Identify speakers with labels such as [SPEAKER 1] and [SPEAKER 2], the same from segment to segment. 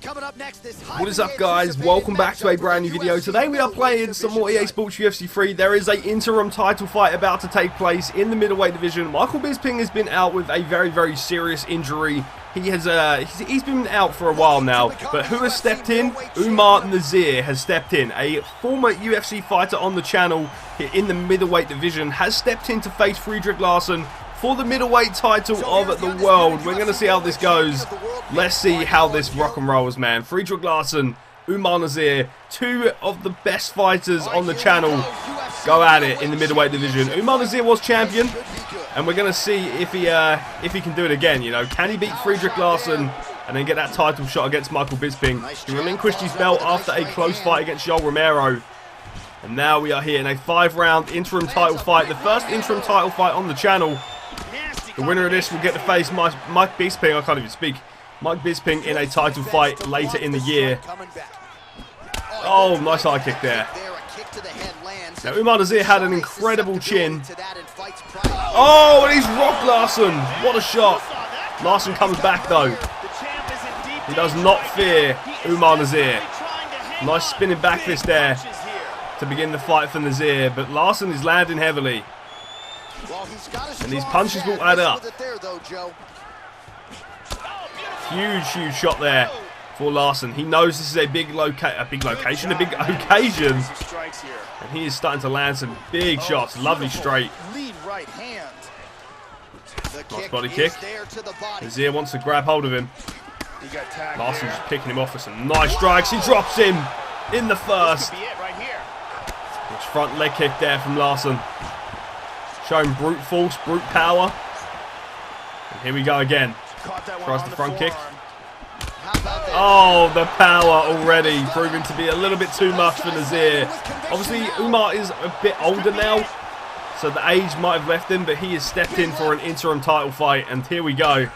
[SPEAKER 1] What is up, guys? Welcome back to a brand new video. Today we are playing some more EA Sports UFC 3. There is an interim title fight about to take place in the middleweight division. Michael Bisping has been out with a very serious injury. He's been out for a while now, but who has stepped in? Umar Nazir has stepped in. A former UFC fighter on the channel in the middleweight division has stepped in to face Friedrich Larsson for the middleweight title of the world. We're going to see how this goes. Let's see how this rock and rolls, man. Friedrich Larsson, Umar Nazir, two of the best fighters on the channel go at it in the middleweight division. Umar Nazir was champion, and we're going to see if he can do it again. You know, can he beat Friedrich Larsson and then get that title shot against Michael Bisping? He relinquished his belt after a close fight against Joel Romero. And now we are here in a 5-round interim title fight. The first interim title fight on the channel. The winner of this will get to face Mike Bisping. I can't even speak. Mike Bisping in a title fight later in the year. Oh, nice high kick there. Now, Umar Nazir had an incredible chin. Oh, and he's rocked Larsson. What a shot. Larsson comes back, though. He does not fear Umar Nazir. Nice spinning back fist there to begin the fight for Nazir, but Larsson is landing heavily. And these punches will add up. Huge shot there for Larsson. He knows this is a big occasion. And he is starting to land some big shots. Lovely straight. Nice body kick. Nazir wants to grab hold of him. Larsson just picking him off with some nice strikes. He drops him in the first. Nice front leg kick there from Larsson. Showing brute force, brute power. And here we go again. Tries the front kick. Oh, the power already proving to be a little bit too much for Nazir. Obviously, Umar is a bit older now, so the age might have left him, but he has stepped in for an interim title fight, and here we go.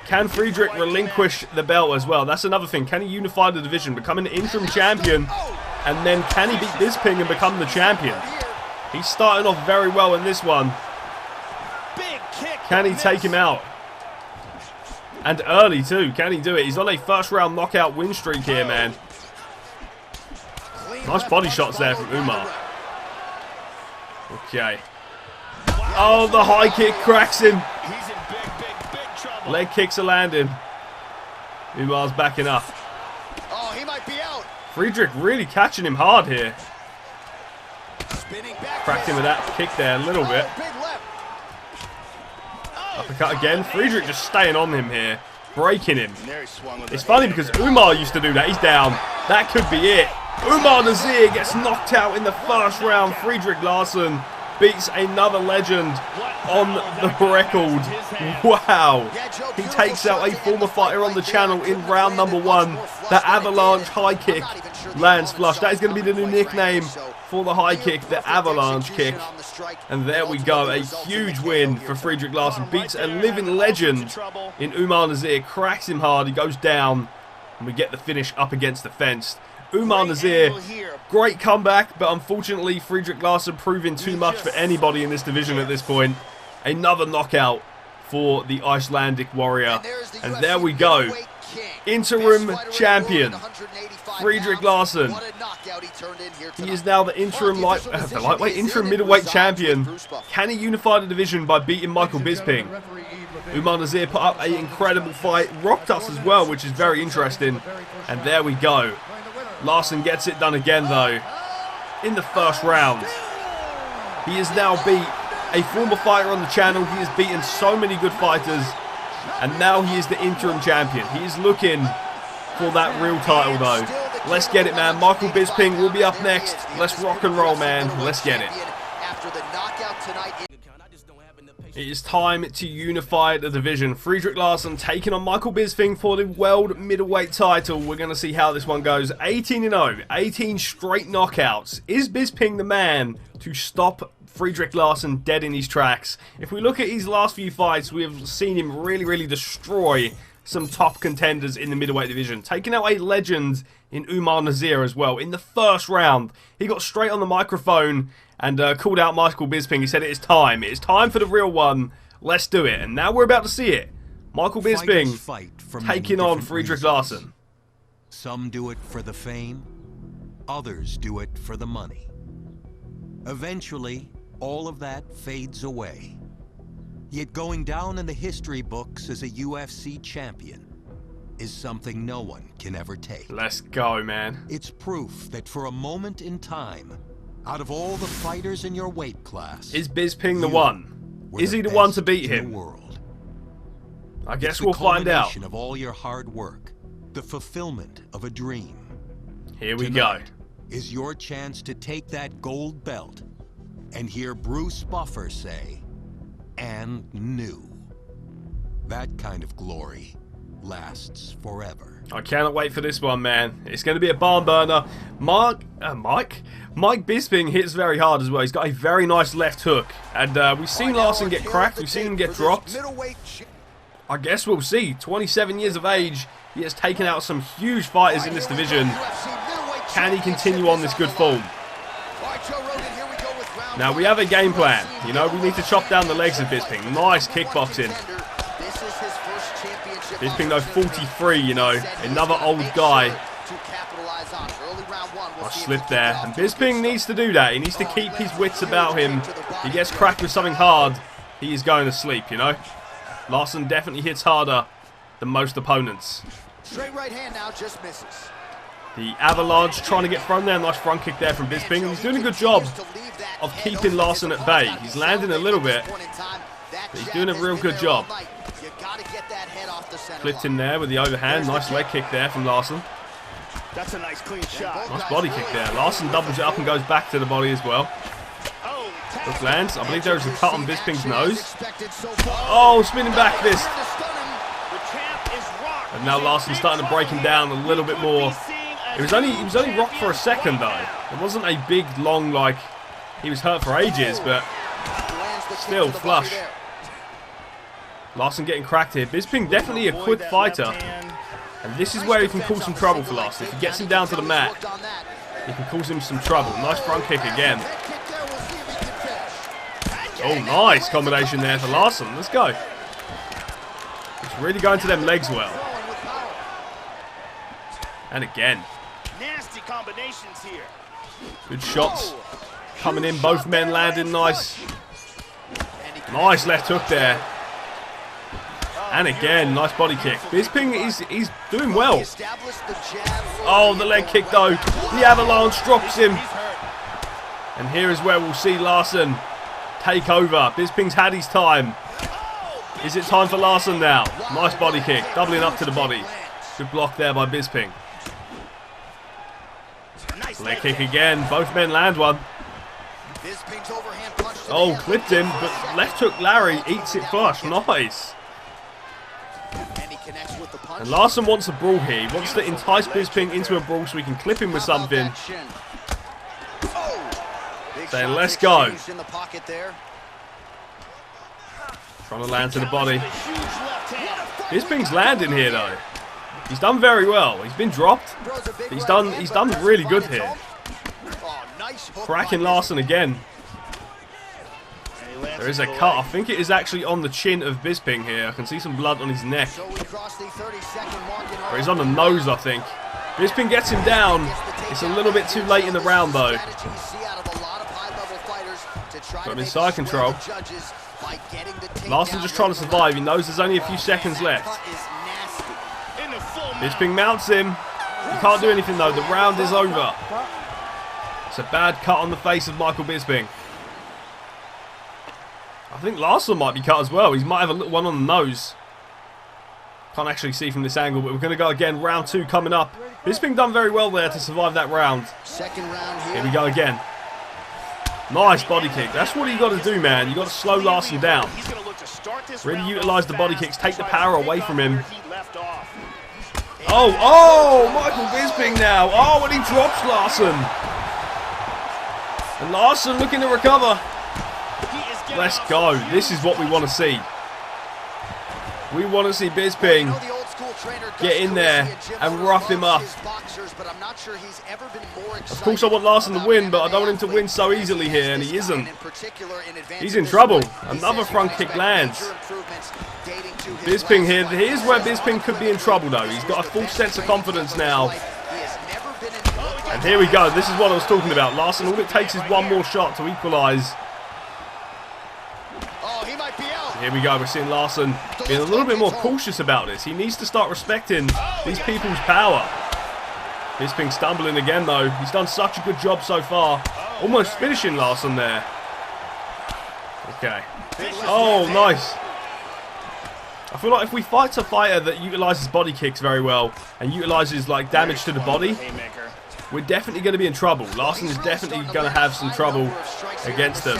[SPEAKER 1] Can Friedrich relinquish the belt as well? That's another thing. Can he unify the division, become an interim champion, and then can he beat Bisping and become the champion? He's starting off very well in this one. Can he take him out? And early too. Can he do it? He's on a first round knockout win streak here, man. Nice body shots there from Umar. Okay. Oh, the high kick cracks him. Leg kicks are landing. Umar's backing up. Friedrich really catching him hard here. Cracked him with that kick there a little bit. Uppercut again. Friedrich just staying on him here. Breaking him. It's funny because Umar used to do that. He's down. That could be it. Umar Nazir gets knocked out in the first round. Friedrich Larsson beats another legend on the record. Wow. He takes out a former fighter on the channel in round number 1. The avalanche high kick lands flush. That is going to be the new nickname for the high kick, the avalanche kick. And there we go, a huge win for Friedrich Larsson. Beats a living legend in Umar Nazir, cracks him hard, he goes down, and we get the finish up against the fence. Umar Nazir, great comeback, but unfortunately Friedrich Larsson proving too much for anybody in this division at this point. Another knockout for the Icelandic warrior. And there we go, interim champion Friedrich Larsson. He is now the interim interim middleweight champion. Can he unify the division by beating Michael Bisping? Umar Nazir put up an incredible fight, rocked us as well, which is very interesting. And there we go. Larsson gets it done again though, in the first round. He has now beat a former fighter on the channel. He has beaten so many good fighters, and now he is the interim champion. He is looking for that real title though. Let's get it, man. Michael Bisping will be up next. Let's rock and roll, man. Let's get it. It is time to unify the division. Friedrich Larsson taking on Michael Bisping for the world middleweight title. We're going to see how this one goes. 18-0, 18 straight knockouts. Is Bisping the man to stop Friedrich Larsson dead in his tracks? If we look at his last few fights, we have seen him really destroy some top contenders in the middleweight division. Taking out a legend in Umar Nazir as well. In the first round, he got straight on the microphone and called out Michael Bisping. He said, it is time for the real one. Let's do it. And now we're about to see it. Michael Bisping taking on Friedrich Larsen.
[SPEAKER 2] Some do it for the fame, others do it for the money. Eventually, all of that fades away. Yet going down in the history books as a UFC champion is something no one can ever take.
[SPEAKER 1] Let's go, man.
[SPEAKER 2] It's proof that for a moment in time, out of all the fighters in your weight class,
[SPEAKER 1] is Bisping the one? Is he the one to beat him? I guess we'll find out.
[SPEAKER 2] Of all your hard work, the fulfillment of a dream.
[SPEAKER 1] Here we go.
[SPEAKER 2] Is your chance to take that gold belt and hear Bruce Buffer say, "And new." That kind of glory lasts forever.
[SPEAKER 1] I cannot wait for this one, man. It's going to be a barn burner. Mike Bisping hits very hard as well. He's got a very nice left hook. And we've seen Larsen get cracked. We've seen him get dropped. I guess we'll see. 27 years of age. He has taken out some huge fighters in this division. Can he continue on this good form? Now, we have a game plan. You know, we need to chop down the legs of Bisping. Nice kickboxing. Bisping, though, 43, you know. Another old guy. I slipped there. And Bisping needs to do that. He needs to keep his wits about him. He gets cracked with something hard, he is going to sleep, you know. Larsen definitely hits harder than most opponents.
[SPEAKER 3] Straight right hand now, just misses.
[SPEAKER 1] The avalanche trying to get thrown there. Nice front kick there from Bisping. And he's doing a good job of keeping Larsen at bay. He's landing a little bit, but he's doing a real good job. Flipped him there with the overhand. Nice leg kick there from Larsen.
[SPEAKER 4] That's a nice clean shot.
[SPEAKER 1] Nice body kick there. Larsen doubles it up and goes back to the body as well. Hook lands. I believe there is a cut on Bisping's nose. Oh, spinning back fist. And now Larsen's starting to break him down a little bit more. He was only rocked for a second though. It wasn't a big, long, like, he was hurt for ages, but still flush. Larsen getting cracked here. Bisping definitely a quick fighter. And this is where he can cause some trouble for Larsen. If he gets him down to the mat, he can cause him some trouble. Nice front kick again. Oh, nice combination there for Larsen. Let's go. It's really going to them legs well. And again.
[SPEAKER 4] Nasty combinations here.
[SPEAKER 1] Good shots coming in. Both men landing nice. Nice left hook there. And again, nice body kick. Bisping he's doing well. Oh, the leg kick though. The avalanche drops him. And here is where we'll see Larsen take over. Bisping's had his time. Is it time for Larsen now? Nice body kick. Doubling up to the body. Good block there by Bisping. Leg kick again. Both men land one. Oh, clipped him, but left hook Larry eats it flush. Nice. And Larsen wants a brawl here. He wants to entice Bisping into a brawl so he can clip him with something. Saying, let's go. Trying to land to the body. Bisping's landing here though. He's done very well. He's been dropped. He's done really good here. Cracking Larsen again. There is a cut. I think it is actually on the chin of Bisping here. I can see some blood on his neck. Or he's on the nose, I think. Bisping gets him down. It's a little bit too late in the round though. Got him in side control. Larsen just trying to survive. He knows there's only a few seconds left. Bisping mounts him. He can't do anything though. The round is over. It's a bad cut on the face of Michael Bisping. I think Larsen might be cut as well. He might have a little one on the nose. Can't actually see from this angle, but we're going to go again. Round 2 coming up. Bisping done very well there to survive that round. Here we go again. Nice body kick. That's what you got to do, man. You got to slow Larsen down. Really utilise the body kicks. Take the power away from him. Oh, Michael Bisping now. Oh, and he drops Larsen. And Larsen looking to recover. Let's go. This is what we want to see. We want to see Bisping get in there and rough him up. Of course I want Larsen to win, but I don't want him to win so easily here, and he isn't. He's in trouble. Another front kick lands. Bisping here. Here's where Bisping could be in trouble, though. He's got a full sense of confidence now. And here we go. This is what I was talking about. Larson, all it takes is one more shot to equalize. Here we go. We're seeing Larson being a little bit more cautious about this. He needs to start respecting these people's power. Bisping stumbling again, though. He's done such a good job so far. Almost finishing Larson there. Okay. Oh, nice. I feel like if we fight a fighter that utilizes body kicks very well and utilizes like damage to the body, we're definitely going to be in trouble. Larson is definitely going to have some trouble against them.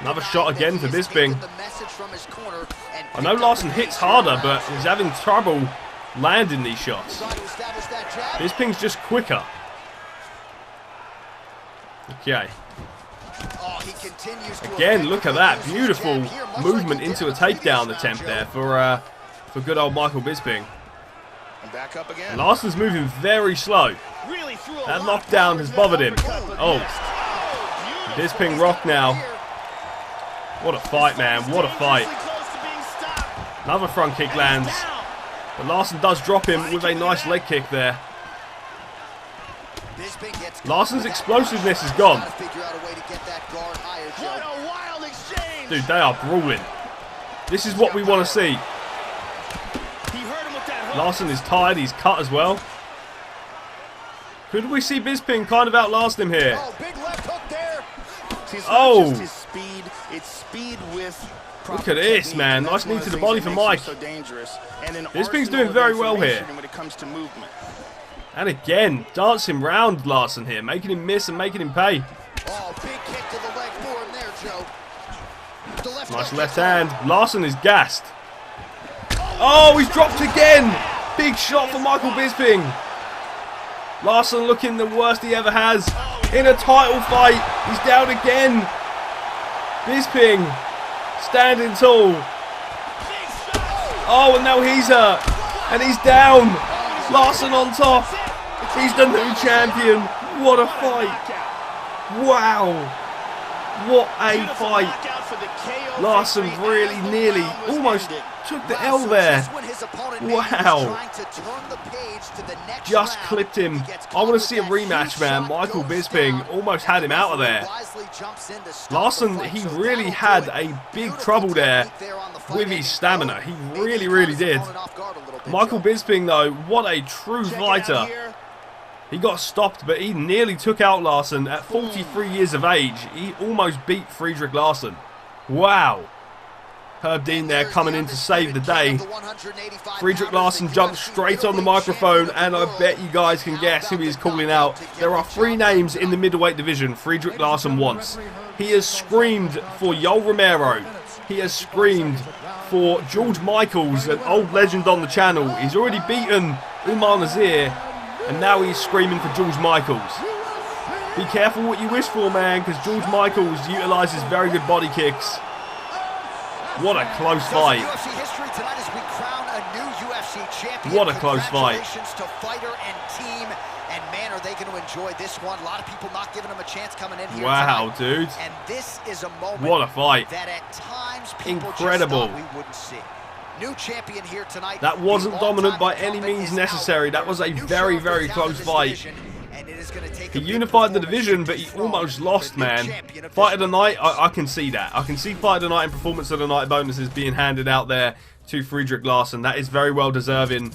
[SPEAKER 1] Another shot again for Bisping. I know Larson hits harder, but he's having trouble landing these shots. Bisping's just quicker. Okay. Again, look at that. Beautiful movement into a takedown attempt there for good old Michael Bisping. Larson's moving very slow. That knockdown has bothered him. Oh. Bisping rocked now. What a fight, man. What a fight. Another front kick lands. But Larson does drop him with a nice leg kick there. Larson's explosiveness is gone. Dude, they are brawling. This is what we want to see. Larson is tired. He's cut as well. Could we see Bisping kind of outlast him here? Oh! Look at this, man. Nice knee to the body for Mike. Bisping's doing very well here. And again, dancing round Larson here, making him miss and making him pay. Nice left hand. Larson is gassed. Oh, he's dropped again. Big shot for Michael Bisping. Larson looking the worst he ever has in a title fight. He's down again. Bisping standing tall. Oh, and now he's hurt. And he's down. Larson on top. He's the new champion. What a fight. Wow. What a fight. Larson really nearly almost took the L there. Wow. Just clipped him. I want to see a rematch, man. Michael Bisping almost had him out of there. Larson, he really had a big trouble there with his stamina. He really, really did. Michael Bisping, though, what a true fighter. He got stopped, but he nearly took out Larson at 43 years of age. He almost beat Friedrich Larson. Wow. Herb Dean there coming in to save the day. Friedrich Larson jumped straight on the microphone, and I bet you guys can guess who he's calling out. There are 3 names in the middleweight division Friedrich Larson wants. He has screamed for Yoel Romero. He has screamed for George Michaels, an old legend on the channel. He's already beaten Umar Nazir, and now he's screaming for George Michaels. Be careful what you wish for, man, because George Michaels utilizes very good body kicks. What a close fight. What a close fight. Wow, dude. What a fight. Incredible. That wasn't dominant by any means necessary. That was a very, very close fight. He unified the division, but he almost lost, man. Fight of the night, I can see that. I can see fight of the night and performance of the night bonuses being handed out there to Friedrich Larson. That is very well deserving.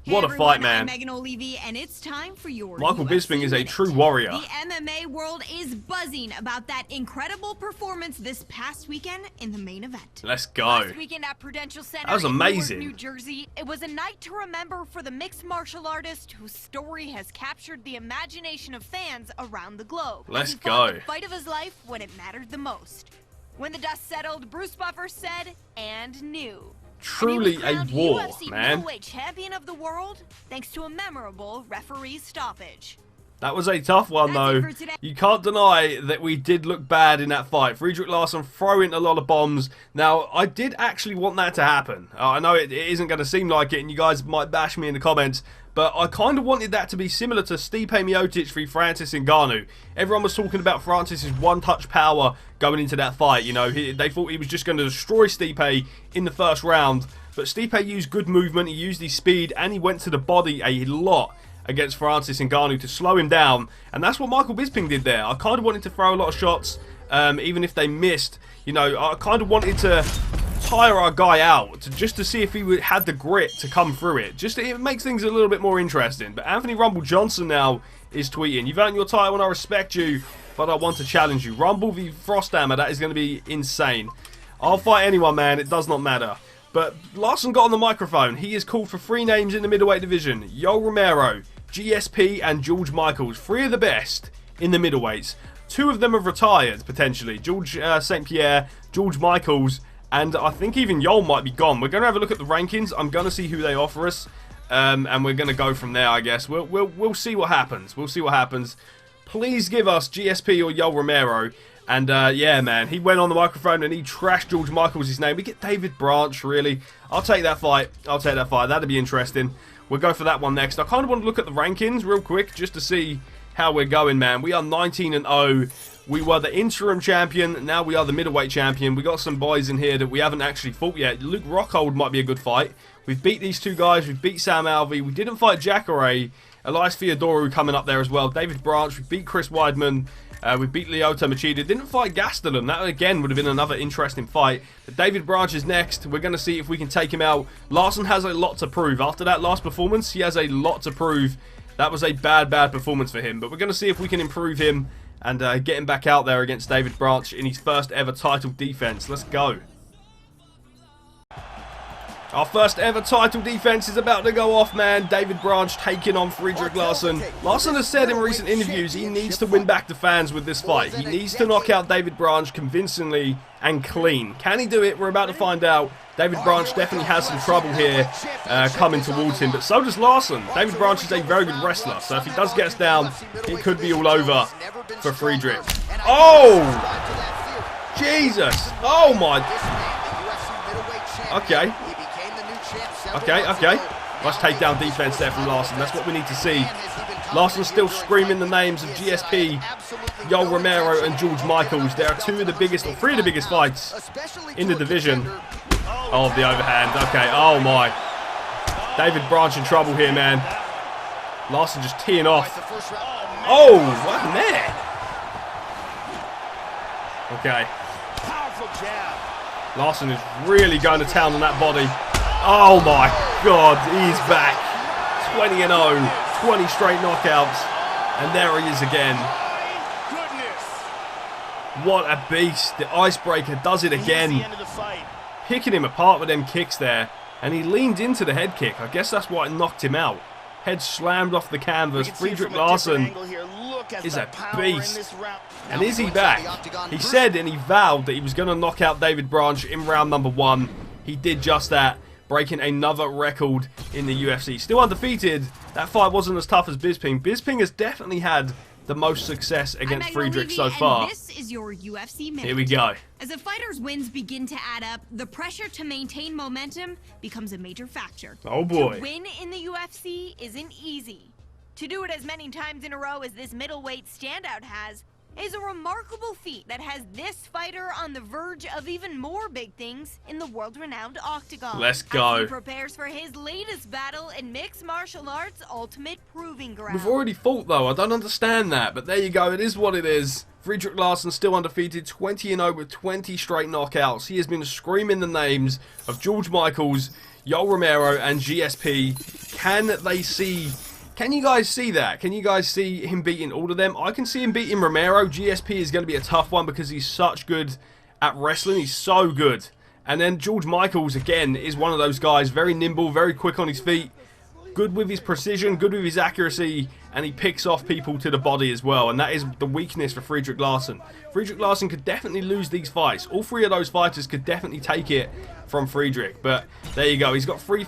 [SPEAKER 1] What a fight, man.
[SPEAKER 5] I'm Megan O'Leary, and it's time for your
[SPEAKER 1] Michael
[SPEAKER 5] UFC
[SPEAKER 1] Bisping is a
[SPEAKER 5] minute.
[SPEAKER 1] true warrior.
[SPEAKER 5] The MMA world is buzzing about that incredible performance this past weekend in the main event.
[SPEAKER 1] Let's go.
[SPEAKER 5] Last weekend at Prudential Center
[SPEAKER 1] That was amazing.
[SPEAKER 5] in Newark, New Jersey, it was a night to remember for the mixed martial artist whose story has captured the imagination of fans around the globe.
[SPEAKER 1] Let's
[SPEAKER 5] He fought
[SPEAKER 1] go.
[SPEAKER 5] the fight of his life when it mattered the most. When the dust settled, Bruce Buffer said, and knew.
[SPEAKER 1] Truly a war,
[SPEAKER 5] UFC
[SPEAKER 1] man.
[SPEAKER 5] middleweight champion of the world thanks to a memorable referee stoppage.
[SPEAKER 1] That was a tough one, though.
[SPEAKER 5] That's it for today.
[SPEAKER 1] You can't deny that we did look bad in that fight. Friedrich Larson throwing a lot of bombs. Now, I did actually want that to happen. I know it isn't going to seem like it, and you guys might bash me in the comments, but I kind of wanted that to be similar to Stipe Miocic v Francis Ngannou. Everyone was talking about Francis's one-touch power going into that fight. You know, they thought he was just going to destroy Stipe in the first round. But Stipe used good movement, he used his speed, and he went to the body a lot against Francis Ngannou to slow him down. And that's what Michael Bisping did there. I kind of wanted to throw a lot of shots, even if they missed. You know, I kind of wanted to tire our guy out just to see if he had the grit to come through it. It makes things a little bit more interesting. But Anthony Rumble Johnson now is tweeting, "You've earned your title and I respect you, but I want to challenge you. Rumble v Frosthammer, that is going to be insane. I'll fight anyone, man, it does not matter." But Larson got on the microphone. He is called for 3 names in the middleweight division: Yoel Romero, GSP, and George Michaels. 3 of the best in the middleweights. 2 of them have retired, potentially. George St. Pierre, George Michaels, and I think even Yoel might be gone. We're going to have a look at the rankings. I'm going to see who they offer us, and we're going to go from there, I guess. We'll see what happens. We'll see what happens. Please give us GSP or Yoel Romero. And yeah, man, he went on the microphone and he trashed George Michaels' his name. We get David Branch, really. I'll take that fight. I'll take that fight. That'd be interesting. We'll go for that one next. I kind of want to look at the rankings real quick just to see how we're going, man. We are 19-0. We were the interim champion. Now we are the middleweight champion. We got some boys in here that we haven't actually fought yet. Luke Rockhold might be a good fight. We've beat these 2 guys. We've beat Sam Alvey. We didn't fight Jacare. Elias Theodorou coming up there as well. David Branch. We beat Chris Weidman. We beat Lyoto Machida. Didn't fight Gastelum. That, again, would have been another interesting fight. But David Branch is next. We're going to see if we can take him out. Larson has a lot to prove. After that last performance, he has a lot to prove. That was a bad performance for him. But we're going to see if we can improve him and get him back out there against David Branch in his first ever title defense. Let's go. Our first ever title defense is about to go off, man. David Branch taking on Friedrich Larson. Larson has said in recent interviews he needs to win back the fans with this fight. He needs to knock out David Branch convincingly and clean. Can he do it? We're about to find out. David Branch definitely has some trouble here coming towards him, but so does Larson. David Branch is a very good wrestler, so if he does get us down, it could be all over for Friedrich. Oh! Jesus! Oh my... Okay. Okay. Nice takedown defense there from Larson. That's what we need to see. Larson's still screaming the names of GSP, Yoel Romero, and George Michaels. They are 2 of the biggest, or 3 of the biggest fights in the division. Oh, the overhand. Okay, oh my. David Branch in trouble here, man. Larson just teeing off. Oh, what happened there? Okay. Larson is really going to town on that body. Oh my God, he's back. 20-0, 20 straight knockouts, and there he is again. What a beast. The icebreaker does it again. Picking him apart with them kicks there, and he leaned into the head kick. I guess that's why it knocked him out. Head slammed off the canvas. Friedrich Larson is a beast. And is he back? He said and he vowed that he was going to knock out David Branch in round number 1. He did just that, breaking another record in the UFC. Still undefeated. That fight wasn't as tough as Bisping. Bisping has definitely had the most success against Friedrich so far.
[SPEAKER 5] This is your UFC minute.
[SPEAKER 1] Here we go.
[SPEAKER 5] As a fighter's wins begin to add up, the pressure to maintain momentum becomes a major factor.
[SPEAKER 1] Oh boy.
[SPEAKER 5] To win in the UFC isn't easy. To do it as many times in a row as this middleweight standout has is a remarkable feat that has this fighter on the verge of even more big things in the world-renowned octagon.
[SPEAKER 1] Let's go.
[SPEAKER 5] As he prepares for his latest battle in mixed martial arts ultimate proving ground.
[SPEAKER 1] We've already fought though. I don't understand that, but there you go. It is what it is. Friedrich Larson still undefeated, 20-0 with 20 straight knockouts. He has been screaming the names of George Michaels, Yoel Romero, and GSP. Can you guys see that? Can you guys see him beating all of them? I can see him beating Romero. GSP is going to be a tough one because he's such good at wrestling. He's so good. And then George Michaels, again, is one of those guys. Very nimble, very quick on his feet. Good with his precision, good with his accuracy. And he picks off people to the body as well. And that is the weakness for Friedrich Larson. Friedrich Larson could definitely lose these fights. All 3 of those fighters could definitely take it from Friedrich. But there you go. He's got 4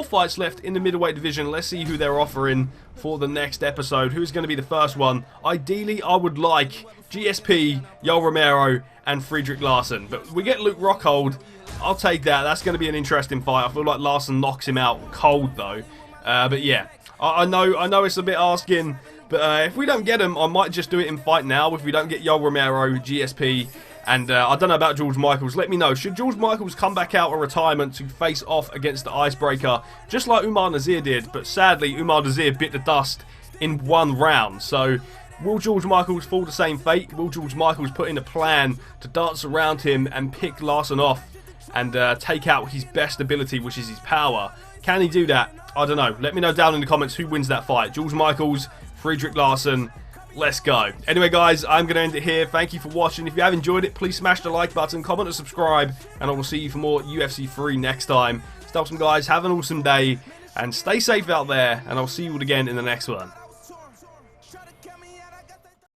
[SPEAKER 1] fights left in the middleweight division. Let's see who they're offering for the next episode. Who's going to be the first one? Ideally, I would like GSP, Yoel Romero, and Friedrich Larson. But we get Luke Rockhold. I'll take that. That's going to be an interesting fight. I feel like Larson knocks him out cold, though. But yeah, I know it's a bit asking. But if we don't get him, I might just do it in fight now. If we don't get Yoel Romero, GSP, And I don't know about George Michaels. Let me know. Should George Michaels come back out of retirement to face off against the Icebreaker, just like Umar Nazir did? But sadly, Umar Nazir bit the dust in 1 round. So will George Michaels fall the same fate? Will George Michaels put in a plan to dance around him and pick Larson off and take out his best ability, which is his power? Can he do that? I don't know. Let me know down in the comments who wins that fight. George Michaels, Friedrich Larson. Let's go. Anyway, guys, I'm going to end it here. Thank you for watching. If you have enjoyed it, please smash the like button, comment and subscribe, and I will see you for more UFC 3 next time. Stay awesome, guys. Have an awesome day, and stay safe out there, and I'll see you all again in the next one.